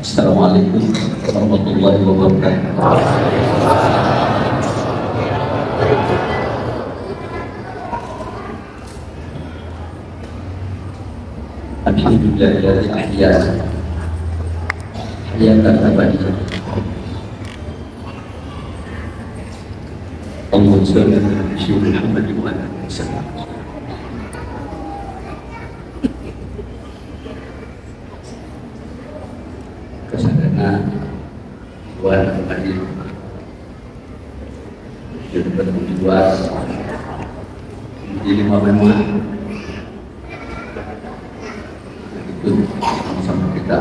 Assalamualaikum warahmatullahi wabarakatuh. Alhamdulillahilladzi ahyana hayatan abadiyah. Allahumma shalli ala sayyidina Muhammad wa ala alihi wasallam. Kesadaran buat hadir bertujuan di 5 memang itu sama kita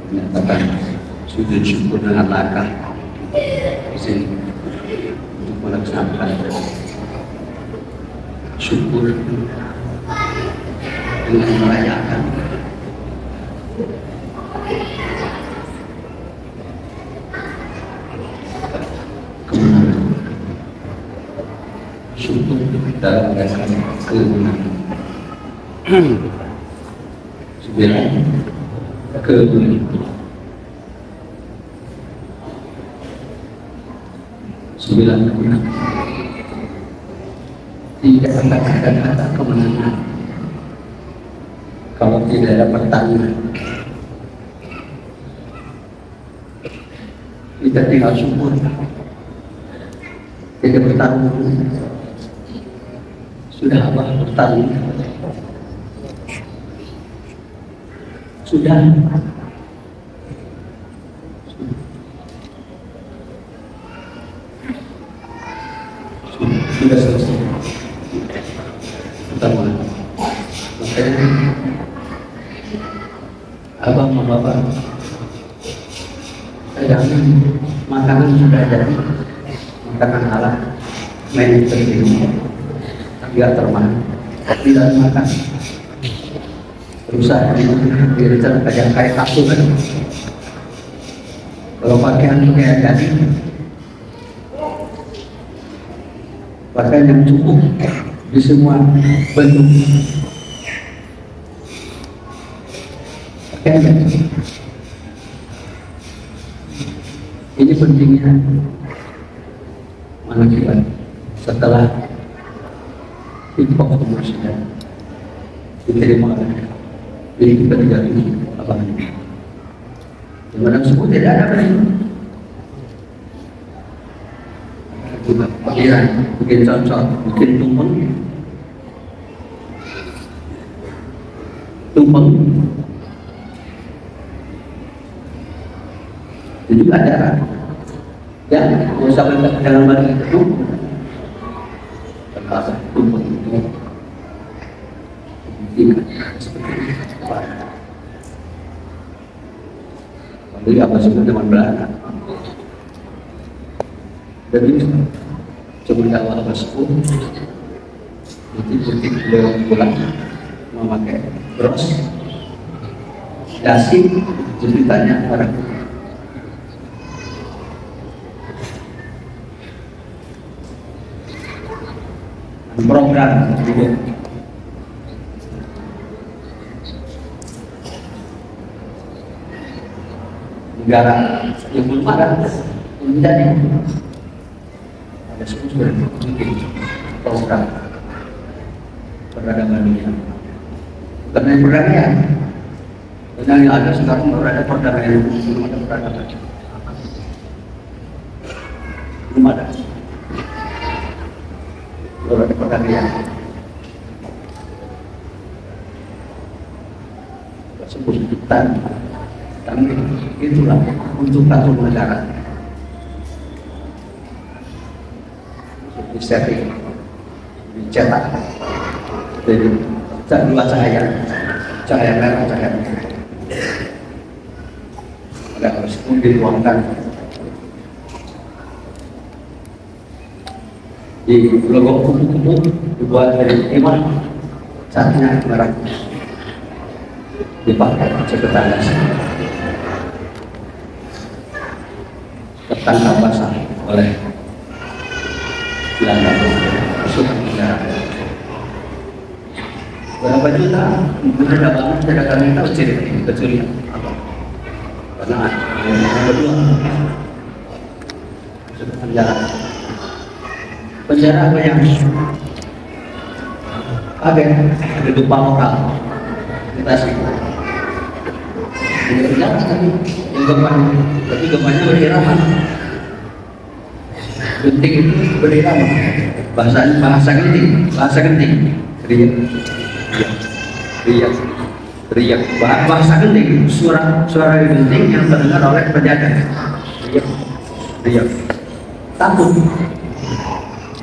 menyatakan sujud syukur dengan langkah di sini untuk melaksanakan syukur dengan merayakan kemenangan, syukur dalam merayakan kemenangan. 9 kemenangan. 9 kemenangan. Tidak akan ada kata kemenangan kalau tidak ada pertanyaan. Kita tinggal syukur, tidak bertanggung. Sudah apa bertanggung? Sudah selesai. Pertama, makanya abang sama bapak, kadang makanan sudah jadi, makanan halal, main tertidur, tidak termakan, tidak makan. Berusaha diri kayak kasur kan. Kalau pakaian itu kayak jadi, pakaian yang cukup di semua bentuk. Pakaian yang cukup. Ini pentingnya mana kita setelah infak kemudian diterima oleh. Jadi kita tidak ingin apa ini. Dimana semua tidak ada ini. Juga pikiran, bikin contoh, bikin tumpeng. Itu juga ada. Ya, mau sampai dalam balik itu, terasa tumpeng itu. Jadi apa sih teman Belanda? Jadi sebelum awal masuk, putih beliau pulang memakai bros, dasi, jepitannya orang program juga. Negara yang belum ada menjadi ada sudah bikin program perdagangan dunia. Karena yang perdagangan, dan yang ada sekarang baru ada perdagangan, belum ada perdagangan, belum ada, baru ada perdagangan. Sebut kita. Tapi itulah untuk satu negara disetting, dicetak dari dua cahaya merah, cahaya biru. Ada harus pun dituangkan di logo kupu-kupu dibuat dari iman, catnya merah dipakai cepetan tertangkap basah oleh Belanda masuk penjara. Berapa juta? Berapa banget? Tidak kami tahu ciri kecurian. Karena yang kedua penjara. Penjara apa yang ada dupa lokal kita sih. Ini penjara tadi yang gempanya, tapi gempanya berirama. Genting itu berirama. Bahasa genting. Teriak. Bahasa genting, suara genting yang terdengar oleh penjaga. Teriak. Takut.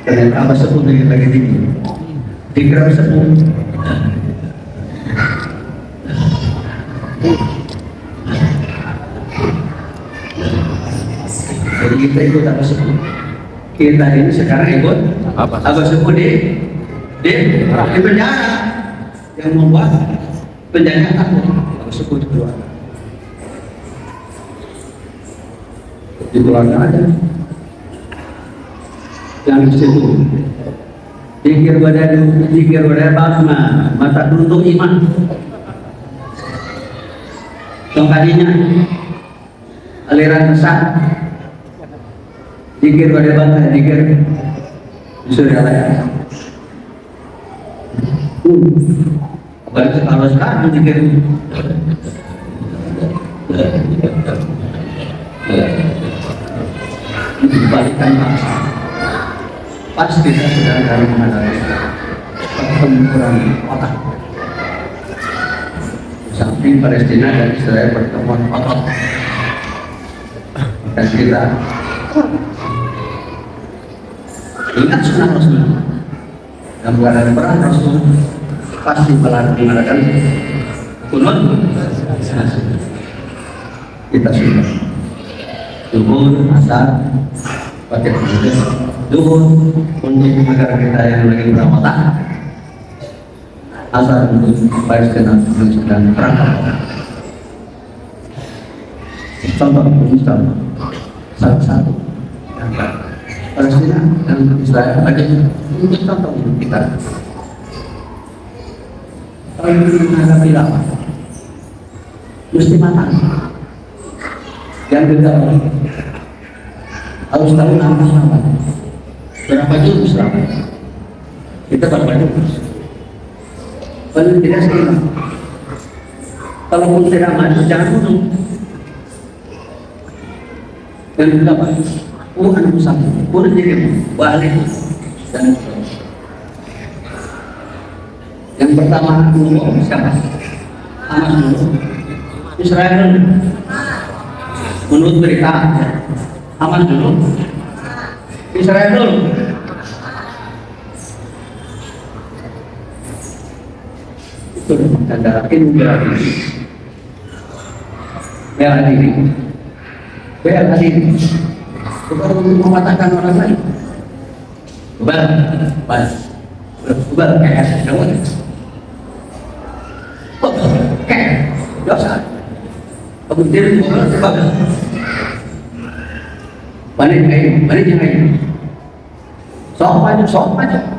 Ternyata Abah Sepuh lagi tinggi. Dikira Sepuh. Jadi kita ikut Abah Sepuh. Kita ini sekarang ikut Abah Sepuh di penjara yang membuat penjara takut. Abah Sepuh keluar. Dikeluarkan aja. Yang di situ. Zikir pada basma, mata tuntuk iman. Tongkadinya aliran sesat. Zikir pada bangsa, zikir surya laya. Apalagi kalau sekarang zikir dibalikan bangsa. Pasti kita sedang dalam menghadapi pertempuran otak. Samping Palestina dan Israel pertemuan otak, dan kita ingat sunnah Rasul. Dalam keadaan perang Rasul pasti mengadakan kunut. Kita sudah zuhur, asar, pakai zuhur untuk negara kita yang lagi berotak, asar untuk Palestina yang sedang perang. Contoh misalnya salah satu Palestina dan Israel aja untuk contoh untuk kita. Kalau menghadapi lawan mesti matang. Yang kedua harus tahu langkah lawan. Berapa jurus lawan? Kita berapa jurus? Paling tidak seimbang. Kalaupun tidak maju, jangan bunuh. Yang kedua, Tuhan bersama, bunuh diri, balik dan yang pertama dulu siapa? Hamas dulu. Israel menurut berita Hamas dulu. Israel dulu. Itu tanda bela diri. Bukan untuk mematahkan orang lain. Bukan kayak daun. Kayak dosa. Kemudian bukan sebab. Balik jangan. Sok aja.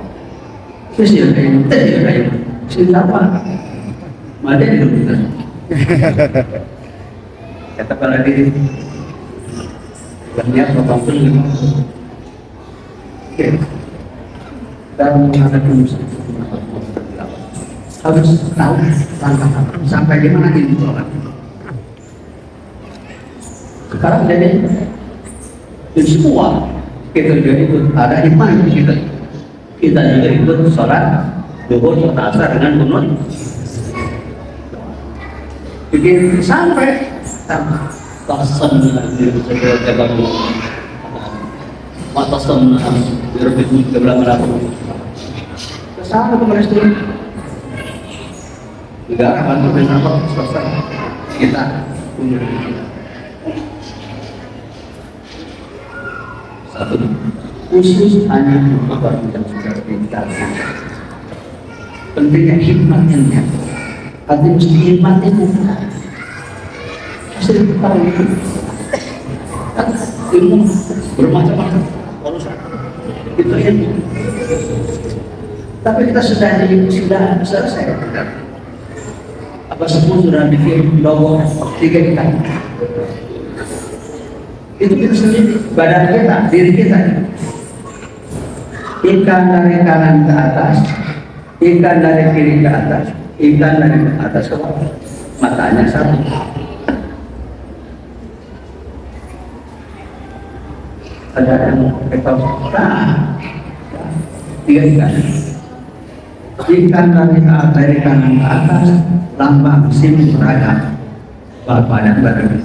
Sisi kayu. Sisi apa? Mana di dunia? Kata bela diri. Banyak orang pun dan menghadapi musuh harus tahu langkah sampai di mana ini orang. Sekarang jadi semua kita juga ikut ada iman kita juga ikut sholat zuhur sholat asar dengan kunut bikin sampai tasam direbut ke belakang kesana ke Palestina negara bantu dengan apa selesai kita punya satu khusus hanya untuk orang yang sudah berdikasi pentingnya hikmatnya hati mesti hikmatnya mesti tahu kan ilmu bermacam-macam itu ilmu tapi kita sudah selesai Abah Sepuh sudah bikin logo 3 kita Itu kita sendiri, badan kita, diri kita. Ikan dari kanan ke atas, ikan dari kiri ke atas, ikan dari atas ke bawah. Matanya satu. Ada yang ekor tiga ikan. Ikan dari kanan ke atas, lambang simbol raga, bapak dan badan.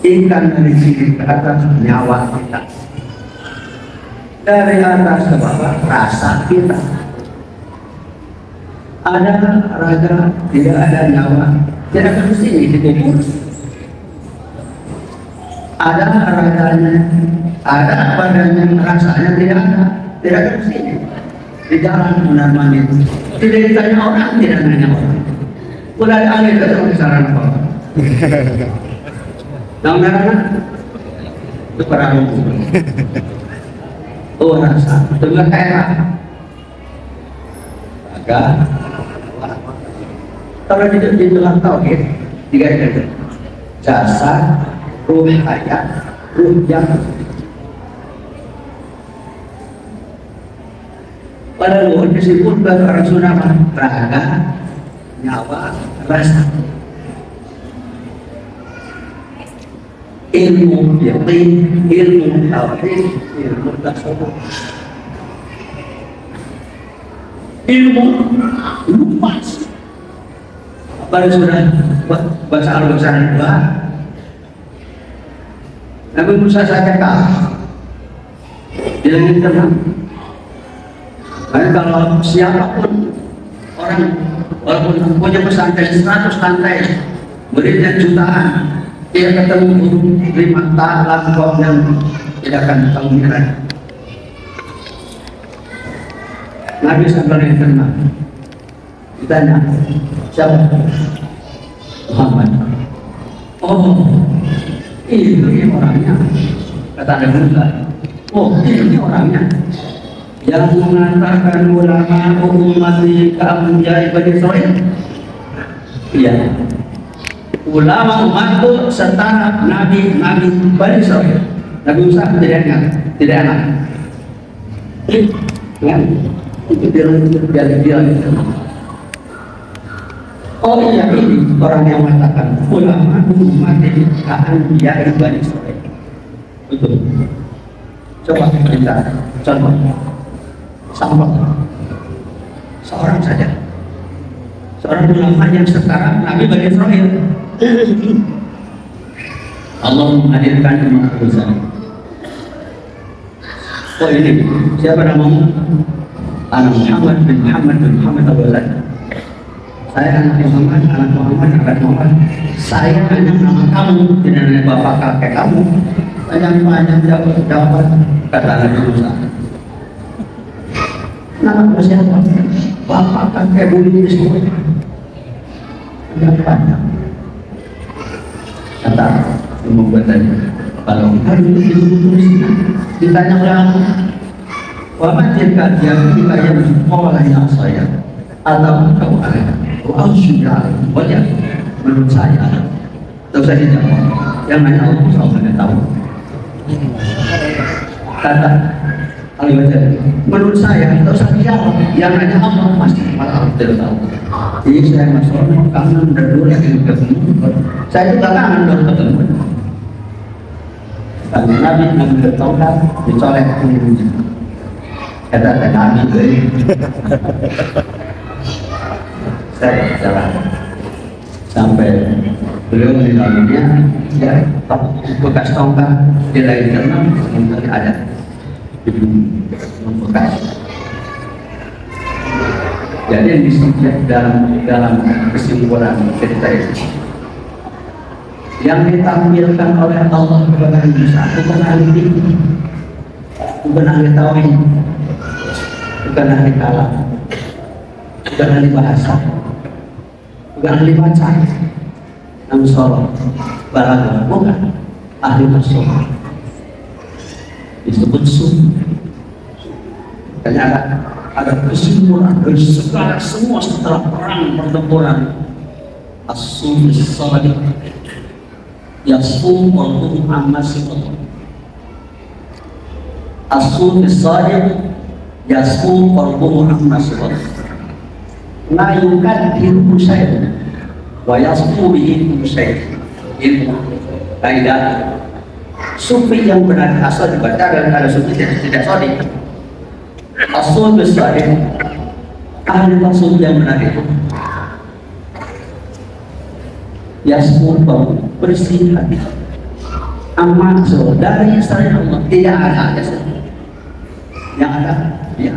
Ikan dari kiri ke atas, nyawa kita. Dari atas ke bawah, rasa kita. Ada raga, tidak ada nyawa, tidak akan sini dikubur. Ada raganya, ada badannya, rasanya tidak ada, tidak akan sini. Di jalan benar mandi, tidak ditanya orang, tidak nanya orang. Udah ada angin, itu kisaran apa? Yang merah itu perahu. Oh rasa, itu nggak kayak agak. Kalau di dalam tauhid tiga itu jasad, ruh hayat, ruh yang. Pada luhur disebut bahwa Rasulullah raga, nyawa, rasa. Ilmu yaqin, ilmu tauhid, ilmu tasawuf. Ilmu lupas. Pada sudah baca Al-Baqarah 2, Nabi Musa saya kalah. Dia tenang. Karena kalau siapapun orang walaupun punya pesantren 100 lantai, muridnya jutaan, dia ketemu guru 5 tahun yang tidak akan tahu mikiran. Nabi sampai yang tenang. Ditanya, siapa? Muhammad. Oh, ini orangnya. Kata Nabi Musa. Oh, ini orangnya. Yang mengatakan ulama ummati ka'amjai Bani Israil. Iya. Ulama umatku setara Nabi Bani Israil. Nabi Musa tidak enak. Kan? Itu dia. Oh iya, ini orang yang mengatakan ulama ummati ka'amjai Bani Israil. Betul. Coba kita contoh. Sama seorang saja, seorang ulama yang setara Nabi Bani Israil. Allah menghadirkan Imam Ghazali. Oh ini siapa namamu? Anak Muhammad bin Muhammad Al-Ghazali. Saya anak Muhammad. Saya hanya nama kamu, tidak nama bapak kakek kamu. Banyak jawaban kata Nabi Musa. Nama siapa? Bapak kakek buli semua. Banyak. Kata Imam Ghazali, kalau hari itu ditanya orang, bapak jika dia yang sekolah yang saya atau kau ada, kau sudah banyak menurut saya. Terus saya jawab, yang hanya aku tidak tahu. Kata Al-Ghazali, menurut saya, atau saya jawab, yang hanya Allah pasti malah tidak tahu. Jadi saya masuk kangen dan dulu yang ketemu. Saya juga kangen baru ketemu. Karena Nabi bertaubat dicolek ilmunya. Kata Nabi ini. Saya jalan sampai beliau meninggal dunia. Ya, bekas tongkat di lain ternak yang tadi ada. Membekas. Jadi yang disebut dalam kesimpulan cerita itu, yang ditampilkan oleh Allah kepada Musa bukan ahli fikih, bukan ahli tauhid, bukan ahli kalam, bukan ahli bahasa, bukan ahli baca, namun solo, balaghah, bukan ahli tasawuf. Disebut sunnah. Ternyata ada kesimpulan dari segala semua setelah perang pertempuran as-sunnah yasfu qalbuhu amma sifat. As-sufi shadiq yasfu qalbuhu amma sifat. La yukaddiru syai'an wa yasfu bihi syai'an. Ini kaidah sufi yang benar asal dibaca, dan ada sufi yang tidak shadiq. As-sufi shadiq, ahli tasawuf yang benar itu yasfu qalbuhu, bersih hati, aman dari selain Allah, tidak ada yang ada ya.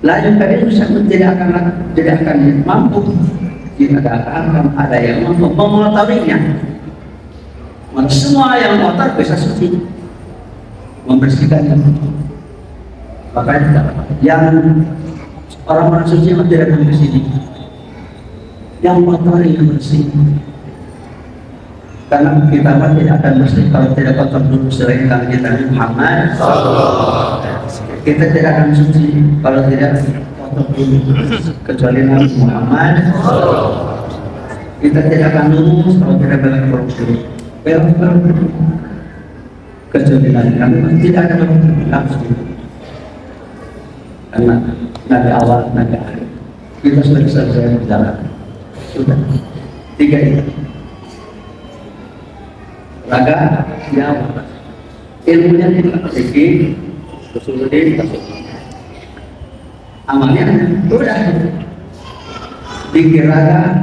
Lain kali tidak akan mampu, tidak akan ada yang mampu mengotorinya. Semua yang kotor bisa suci, membersihkannya. Makanya yang orang-orang suci yang tidak membersih, yang kotor yang bersih. Karena kita tidak akan bersih kalau tidak kotor dulu selain kami Nabi Muhammad. Kita tidak akan suci kalau tidak kotor dulu kecuali Nabi Muhammad. Kita tidak akan lurus kalau tidak belok korupsi. Belok kecuali Nabi Muhammad tidak akan lurus. Karena Nabi awal, Nabi akhir. Kita sudah selesai berjalan. Sudah tiga itu. Raga, ya, ilmunya tidak sedikit, kesulitan, amalnya sudah. Dikir raga,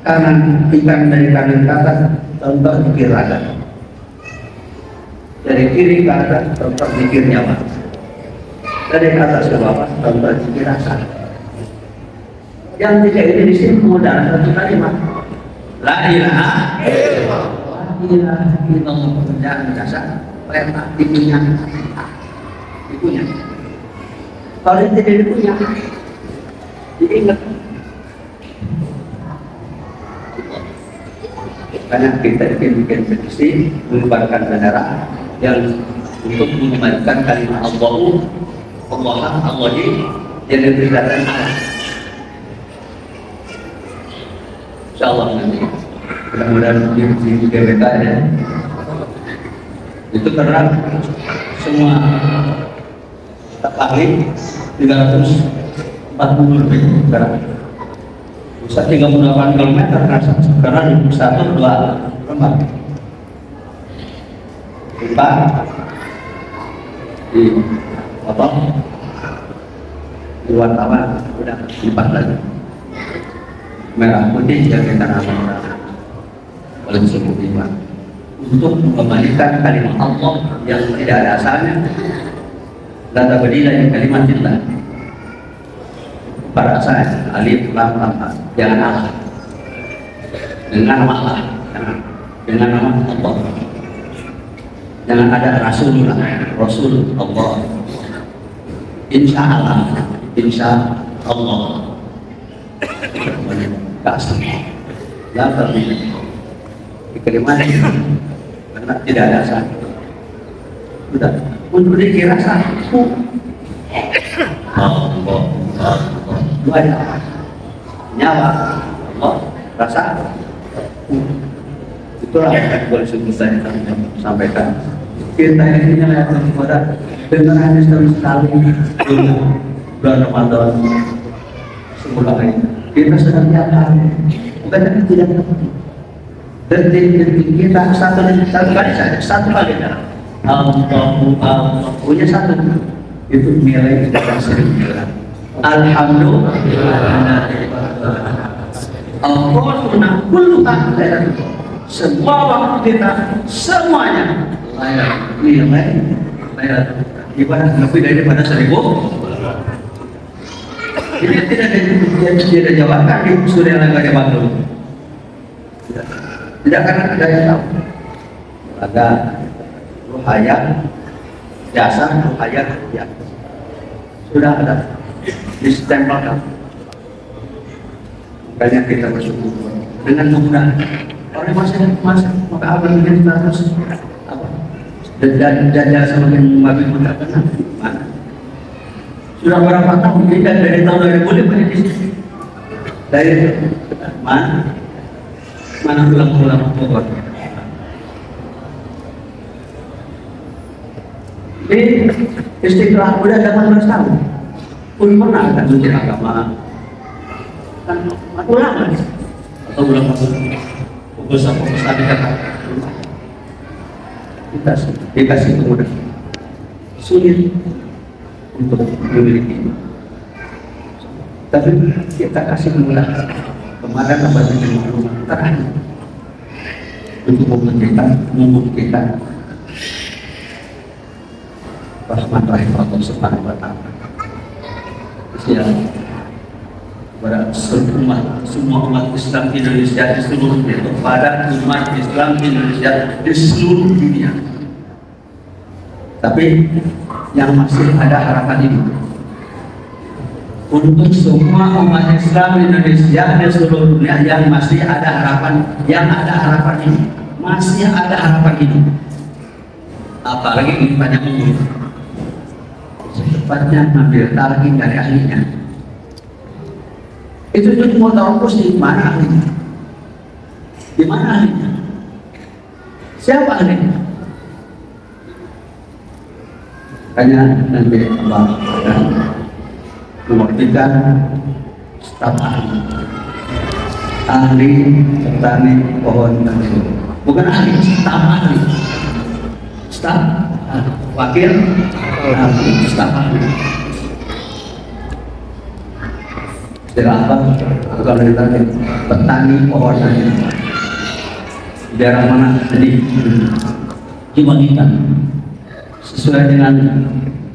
kanan ikan dari kanan ke atas, contoh dikir raga. Dari kiri ke atas, contoh dikir nyawa. Dari atas ke bawah, contoh dikir rasa. Yang tiga ini disimpul dalam satu kalimat. La ilaha illallah. Ilaha illallah, pekerjaan dasar perintah ibunya. Kalau tidak dipunya, diingat. Karena kita bikin petisi menyebarkan bendera yang untuk mengembalikan kalimat Allah yang diberitakan Allah. Insyaallah nanti mudah-mudahan di GBK ya. Itu karena semua ahli 340 lebih sekarang. Bisa 38 km karena di satu dua lembar. Empat di apa? Di wartawan udah 4 lagi. Merah putih yang kita nama oleh suku Bima untuk mengembalikan kalimat Allah yang tidak ada asalnya. La tabdila li kalimatillah. Pada asalnya alif lam ra, jangan Allah. Dengan nama Allah, dengan nama Allah. Jangan ada Rasulullah, Rasul Allah. Insya Allah. Kasih. La tabdila. Dikalimat karena tidak ada asal. Sudah untuk dikira satu Allah dua nyawa Allah rasa itulah yang boleh saya sampaikan. Kita ini yang kepada dengan hanya sekali bulan Ramadan sebulan ini kita sedang tiap bukan tidak detik kita satu kali saja, satu kali dalam Allah punya satu itu nilai kita sering bilang alhamdulillah Allahumma kulluha khairan, semua waktu kita semuanya nilai ibadah lebih daripada 1000. Ini tidak jawaban di surya langgar yang baru. Tidak karena tidak yang tahu. Ada ruhayat, jasa ruhayat, ya sudah ada distempelkan. Makanya kita bersyukur dengan mudah. Orang masih maka abang ini harus apa? Dan semakin mudah benar. Mana? Sudah berapa tahun kita dari tahun 2005 di sini. Dari mana? Mana ulama-ulama Bogor? Ini Istiqlal udah 18 tahun pun pernah ada menteri agama kan ulama atau ulama fokus tadi kata kita dikasih kemudahan sulit untuk memiliki, tapi kita kasih kemudahan kemarin abad yang terakhir untuk membuktikan rahmat rahim Allah Subhanahu wa Ta'ala. Ya, kepada semua umat Islam Indonesia di seluruh dunia, kepada umat Islam Indonesia di seluruh dunia. Tapi yang masih ada harapan ini untuk semua umat Islam Indonesia di seluruh dunia yang masih ada harapan, ini masih ada harapan ini. Apalagi ini banyak umur. Secepatnya ambil talqin dari ahlinya. Itu mau taruh di mana ahlinya? Di mana ahlinya? Siapa ahlinya? Hanya nanti Allah akan membuktikan staf ahli petani pohon mangrove, bukan ahli, staf wakil staf ahli. Istilah apa? Kalau kita petani pohon mangrove daerah mana? Jadi dibagikan sesuai dengan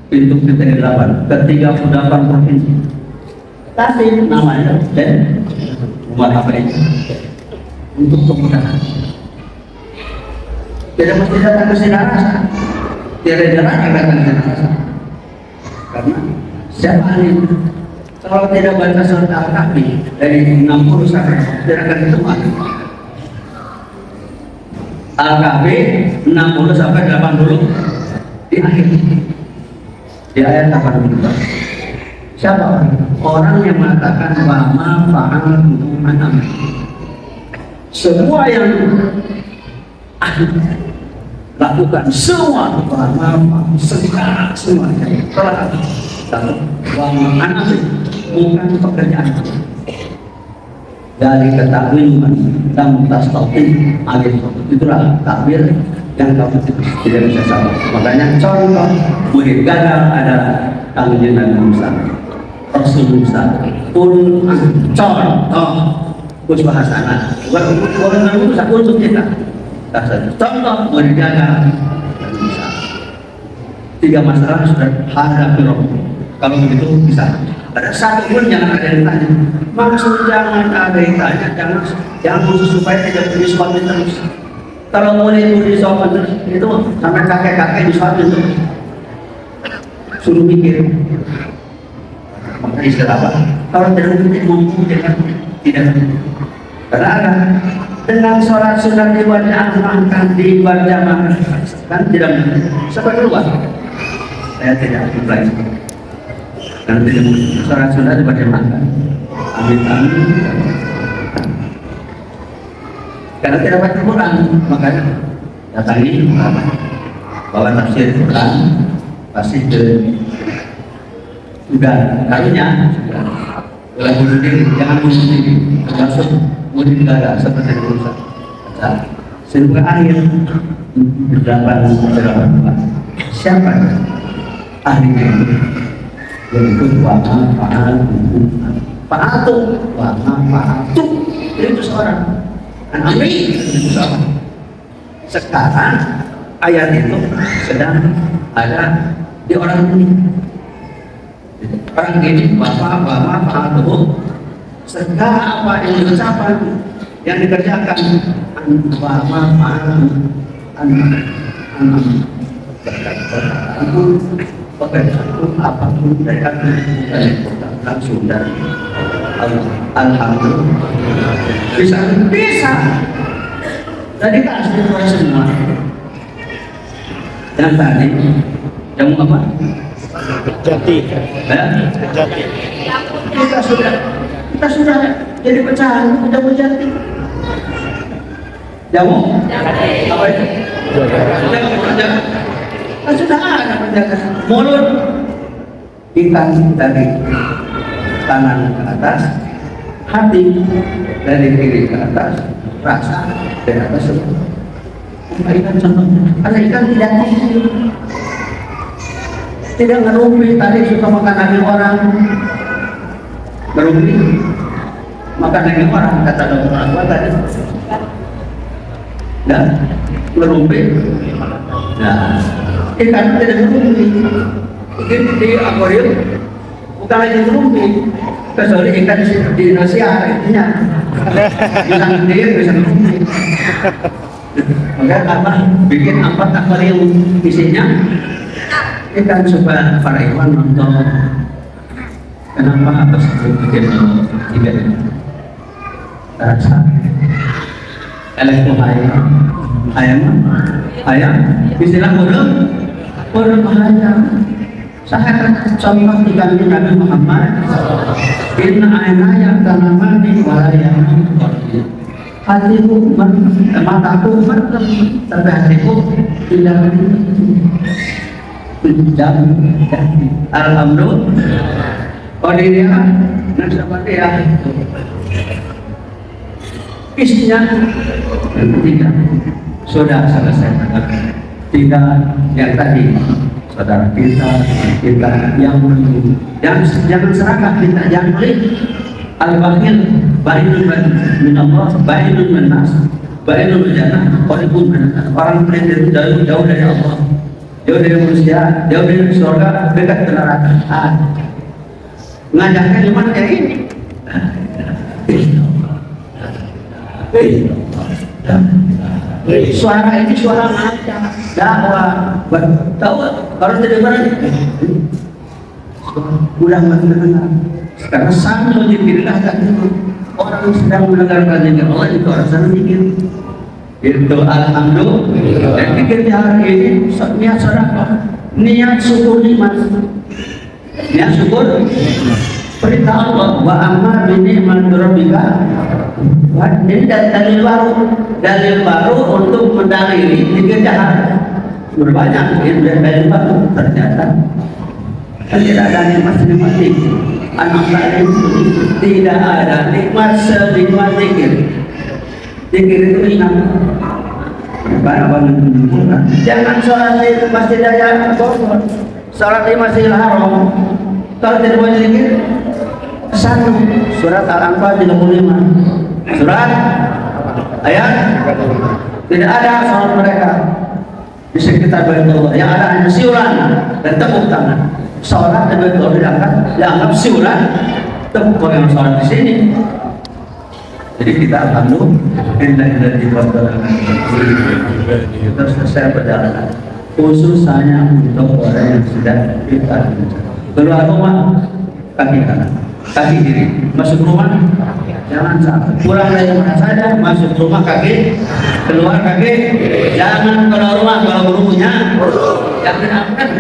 pintu kriteria 8 ke 38 provinsi. Kasih namanya dan umat apa ini untuk kemudahan. Tidak mesti datang ke Sinarasa, tidak jarang yang datang ke Sinarasa. Karena siapa ini? Kalau tidak baca surat Al-Kahfi dari 60 sampai tidak akan ketemu. Al-Kahfi 60 sampai 80 di akhir, di ayat 82. Siapa orang yang mengatakan wama fa'al anam? Semua yang lakukan semua wama segala semuanya telah wama anam bukan pekerjaan dari ketakwin dan tasawuf alif. Itulah takbir yang kamu tidak bisa salah. Makanya contoh murid gagal adalah Kangjeng Nabi Musa, Rasul Musa. Pun contoh Gus Bahasana, bukan Nabi Musa untuk kita. Contoh murid gagal Nabi Musa. 3 masalah sudah hadapi Rob. Kalau begitu bisa. Ada satu pun jangan ada yang tanya. Maksud jangan ada yang tanya, jangan khusus supaya tidak punya suami terus. Kalau mulai di suami terus itu sampai kakek-kakek di suami terus. Suruh mikir. Maka istilah apa? Kalau tidak mampu tidak. Karena ada dengan sholat sunnah diwajahkan di berjamaah kan tidak sampai keluar. Saya tidak mulai. Karena tidak sholat sunnah dibaca amin. Karena tidak baca Quran, makanya datangi bawa tafsir Quran pasti sudah karunya boleh bunuh diri, jangan bunuh diri, termasuk murid negara seperti yang berusaha. Sehingga akhir berdapat siapa ahlinya itu? Yaitu Fa'atu itu seorang Nabi itu seorang. Sekarang ayat itu sedang ada di orang ini. Orang ini Fa'atu segala apa yang diucapkan yang dikerjakan pekerjaan apapun mereka langsung dari alhamdulillah bisa jadi kasih semua. Dan tadi yang apa? Jati. Kita sudah jadi pecahan, sudah berjati. Jamu? Apa itu? Penjaga. Kan sudah ada penjaga. Mulut ikan dari kanan ke atas, hati dari kiri ke atas, rasa dari atas ke bawah. Ikan contohnya, karena ikan tidak tidak ngerumpi. Tadi suka makan daging orang, ngerumpi makan daging orang, kata dokter aku tadi. Dan ngerumpi. Nah, ikan tidak ngerumpi. Mungkin di akuarium bukan lagi ngerumpi, kecuali ikan di Indonesia artinya bisa ngedir, bisa ngerumpi. Maka apa bikin 4 akuarium isinya ikan supaya para iwan nonton. Kenapa apa bikin 3 rasa ayam istilah burung ayam. Saya contoh ikan Nabi Muhammad, inna aynaya tanamani walayani, hatiku mataku merem, tapi hatiku tidak jam. Alhamdulillah. Kodiriah, nasabatiah, isinya tidak sudah selesai. Tidak yang tadi. Saudara kita yang jangan serakah, kita jangan pelit. Al-bakhil bainun min Allah, bainun min nas, bainun min jannah, qaribun min nas. Orang pelit itu jauh dari Allah, jauh dari manusia, jauh dari surga, dekat ke neraka. Ngajaknya cuma kayak ini. Suara ini suara ngajak, dakwah, tahu kalau tidak berani udah mendengar. Karena sambil dipilih kan orang sedang mendengarkan zikir Allah itu orang sedang zikir. Itu alhamdulillah. Dan zikir hari ini niat sedekah, niat syukur nikmat, niat syukur perintah Allah wa amma bi ni'mati rabbika. Ini dalil baru untuk mendalili zikir jahat. Berbanyak dalil baru ternyata tidak ada nikmat anak lain, tidak ada nikmat senikmat zikir. Zikir itu ingat. Jangan sholat di Masjid Raya Bogor, sholat di Masjidil Haram. Kalau tidak mau zikir, satu surat Al-Anfal 35. Surat ayat tidak ada sholat mereka di sekitar Baitullah, yang ada hanya siuran dan tepuk tangan. Sholat di Baitullah dianggap siuran, tepuk yang sholat di sini. Jadi kita alhamdulillah kita selesai perjalanan khusus hanya untuk orang yang sudah kita keluar rumah kaki kanan, kaki kiri, masuk rumah jangan sampai pulang dari mana saja, masuk rumah kaki, keluar kaki, jangan keluar rumah kalau gurunya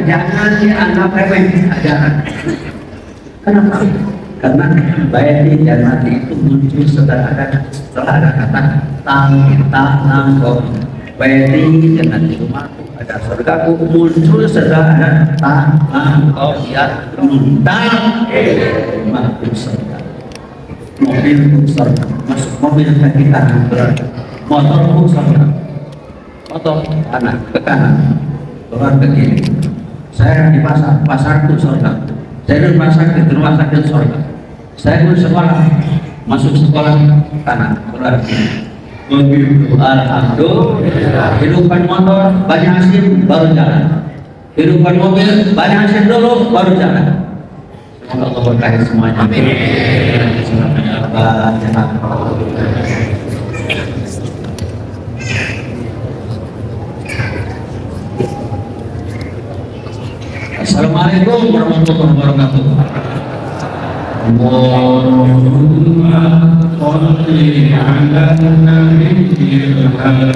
jangan dianggap remeh, jangan. Kenapa? Karena baiti jannati itu muncul setelah ada kata tanam baiti jannati rumahku ada surgaku muncul setelah ada tanam ya rumahku surga, mobilku surga, masuk mobil kaki kanan motorku surga, motor kanan ke kanan keluar ke kiri. Saya di pasarku surga, saya di rumah sakit surga. Saya pun sekolah, masuk sekolah kanan, keluar kiri. Begitu, alhamdulillah. Hidupkan motor, banyak hasil, baru jalan. Hidupkan mobil, banyak hasil dulu, baru jalan. Semoga Allah berkahi semuanya. Assalamualaikum warahmatullahi wabarakatuh. Allahumma sholli ala nabiyyil Muhammad